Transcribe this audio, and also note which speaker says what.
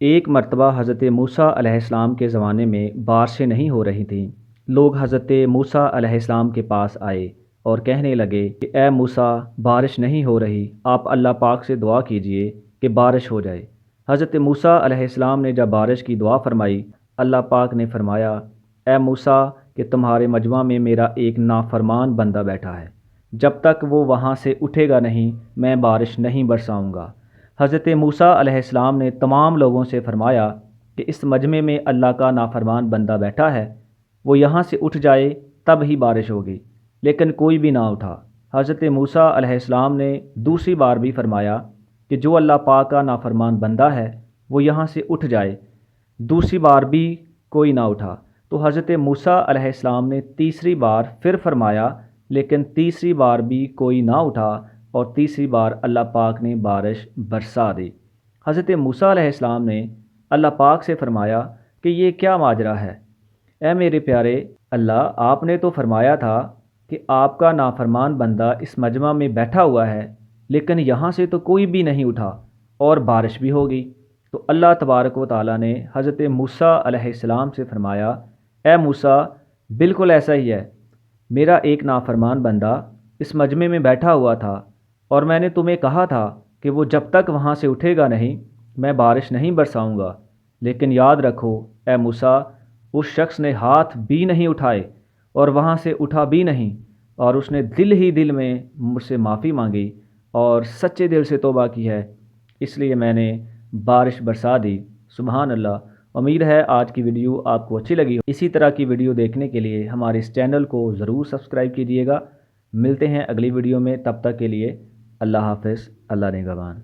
Speaker 1: ایک مرتبہ حضرت موسیٰ علیہ السلام کے زمانے میں بارشیں نہیں ہو رہی تھیں۔ لوگ حضرت موسیٰ علیہ السلام کے پاس آئے اور کہنے لگے کہ اے موسیٰ، بارش نہیں ہو رہی، آپ اللہ پاک سے دعا کیجئے کہ بارش ہو جائے۔ حضرت موسیٰ علیہ السلام نے جب بارش کی دعا فرمائی، اللہ پاک نے فرمایا، اے موسیٰ کہ تمہارے مجمع میں میرا ایک نافرمان بندہ بیٹھا ہے، جب تک وہ وہاں سے اٹھے گا نہیں میں بارش نہیں برساؤں گا۔ حضرت موسیٰ علیہ السلام نے تمام لوگوں سے فرمایا کہ اس مجمع میں اللہ کا نافرمان بندہ بیٹھا ہے، وہ یہاں سے اٹھ جائے تب ہی بارش ہوگی، لیکن کوئی بھی نہ اٹھا۔ حضرت موسیٰ علیہ السلام نے دوسری بار بھی فرمایا کہ جو اللہ پاک کا نافرمان بندہ ہے وہ یہاں سے اٹھ جائے۔ دوسری بار بھی کوئی نہ اٹھا، تو حضرت موسیٰ علیہ السلام نے تیسری بار پھر فرمایا، لیکن تیسری بار بھی کوئی نہ اٹھا اور تیسری بار اللہ پاک نے بارش برسا دی۔ حضرت موسیٰ علیہ السلام نے اللہ پاک سے فرمایا کہ یہ کیا ماجرا ہے؟ اے میرے پیارے اللہ، آپ نے تو فرمایا تھا کہ آپ کا نافرمان بندہ اس مجمع میں بیٹھا ہوا ہے، لیکن یہاں سے تو کوئی بھی نہیں اٹھا اور بارش بھی ہوگی۔ تو اللہ تبارک و تعالیٰ نے حضرت موسیٰ علیہ السلام سے فرمایا، اے موسیٰ، بالکل ایسا ہی ہے، میرا ایک نافرمان بندہ اس مجمع میں بیٹھا ہوا تھا اور میں نے تمہیں کہا تھا کہ وہ جب تک وہاں سے اٹھے گا نہیں میں بارش نہیں برساؤں گا، لیکن یاد رکھو اے موسیٰ، اس شخص نے ہاتھ بھی نہیں اٹھائے اور وہاں سے اٹھا بھی نہیں، اور اس نے دل ہی دل میں مجھ سے معافی مانگی اور سچے دل سے توبہ کی ہے، اس لیے میں نے بارش برسا دی۔ سبحان اللہ۔ امید ہے آج کی ویڈیو آپ کو اچھی لگی ہو۔ اسی طرح کی ویڈیو دیکھنے کے لیے ہمارے اس چینل کو ضرور سبسکرائب کیجیے گا۔ ملتے ہیں اگلی ویڈیو میں، تب تک کے لیے اللہ حافظ، اللہ نگہبان۔